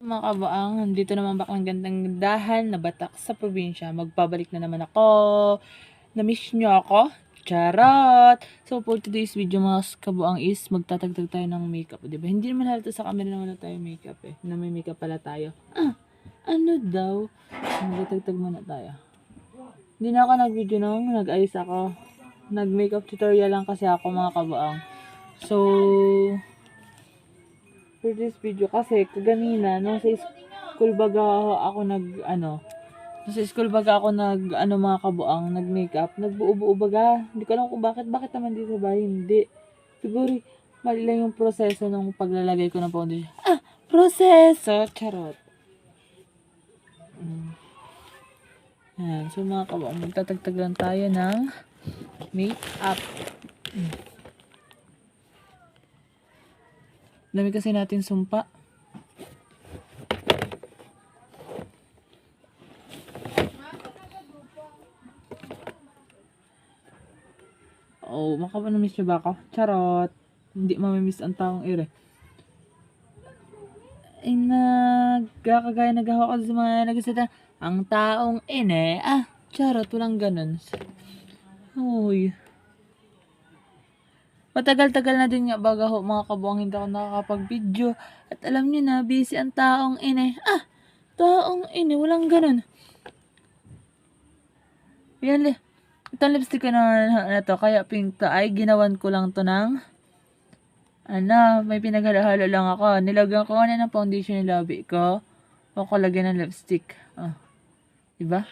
Mga kabaang, dito naman baklang gandang dahan na batak sa probinsya. Magbabalik na naman ako. Na-miss nyo ako? Charot! So for today's video mga kabaang is magtatagtag tayo ng makeup. Diba? Hindi naman halata sa camera na wala tayo makeup eh. Na may makeup pala tayo. Ano daw? Magtatagtag muna tayo. Hindi na ako nag-video nung nag-ayos ako. Nag-makeup tutorial lang kasi ako mga kabaang. So, for this video kasi kaganina nung sa school baga ako mga kabuang nag-makeup, nagbuo-buo baga. Hindi ko alam kung bakit naman dito sa bahay hindi. Siguro mali lang yung proseso ng paglalagay ko ng foundation. Proseso, charot. Yan, so mga kabuang, magtatagtag lang tayo ng makeup. Dami kasi natin sumpa. Oh, makapamiss niyo ba ako? Charot. Hindi mamimiss ang taong ire. Ay, nagkakagaya nagawa ko sa mga nagsasada. Ang taong ine. Charot. Walang ganun. Uy. Matagal-tagal na din nga baga ho mga kabuang hindi ako nakakapag-video. At alam niyo na, busy ang taong ine. Taong ine. Walang ganun. Yan, itong lipstick ko na to, kaya pink to, ay ginawan ko lang to ng may pinaghalo-halo lang ako. Nilagyan ko ng foundation yung labi ko. O ko lagyan ng lipstick. Diba?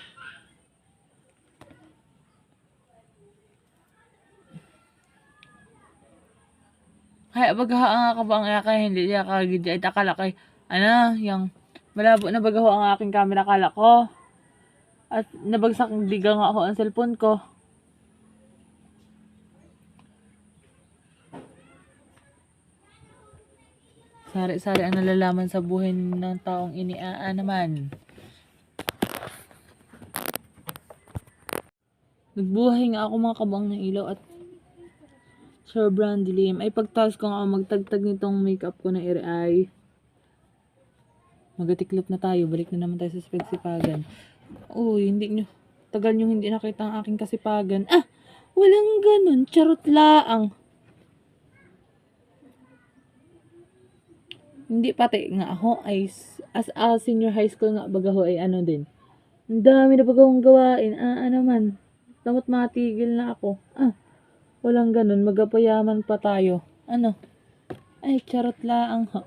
Kaya bagaho ang akabang kaya hindi niya kagidya. At akala kay, yung malabo na bagaho ang aking camera kala ko. At nabagsak diga nga ako ang cellphone ko. Sari-sari ang nalalaman sa buhay ng taong naman. Nagbuhay nga ako mga kabang ng ilaw at sobrang dilim. Ay pagtas ko nga magtagtag nitong makeup ko na ay magatiklop na tayo. Balik na naman tayo sa pagsipagan. Uy, tagal nyo hindi nakita ang aking kasipagan. Walang ganun. Charot laang. Hindi pati nga ako ay as a senior high school nga baga ho ay din. Ang dami na bagawang gawain. Naman. Tamot matigil na ako. Walang ganun. Magapayaman pa tayo. Ay, charot laang ho.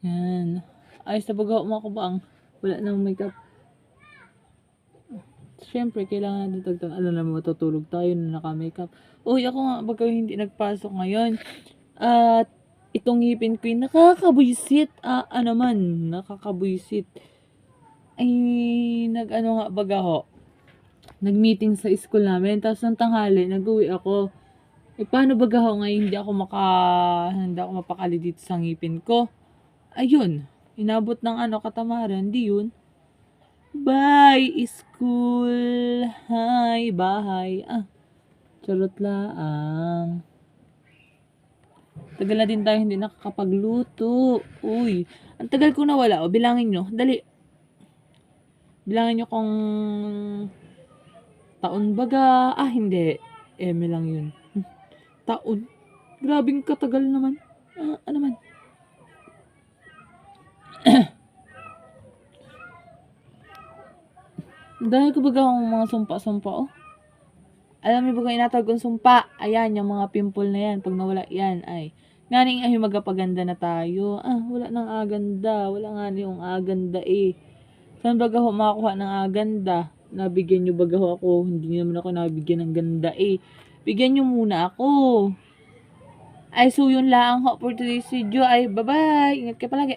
Yan. Ayos na baga mga kabaang. Wala nang makeup. Siyempre, kailangan natin tagtag. Alam naman matutulog tayo na naka-makeup. Uy, ako nga baga hindi nagpasok ngayon. At itong ngipin ko yung nakakabwisit. Nakakabwisit. Ay, nga baga ho. Nag-meeting sa school namin. Tapos ng tanghali, nag-uwi ako. Paano baga ho ngayon hindi ako mapakali dito sa ngipin ko? Ayun. Inabot ng katamaran. Di yun. Bye, school. Hi, bahay. Charot lang. Tagal na din tayo hindi nakakapagluto. Uy, ang tagal ko nawala. Bilangin nyo. Dali. Bilangin nyo kung taon baga. Hindi. Eme lang yun. Taon. Grabing katagal naman. Naman. Dahil ko baga akong mga sumpa-sumpa, Alam niyo baga inatawag kong sumpa. Ayan, yung mga pimple na yan. Pag nawala yan, ay. Nganing ay magapaganda na tayo. Wala nang aganda. Wala nga yung aganda Saan baga ho makakuha ng aganda? Nabigyan nyo baga ho ako. Hindi naman ako nabigyan ng ganda Bigyan nyo muna ako. Ay, so yun lang ho for today's video. Ay, bye-bye. Ingat ka palagi.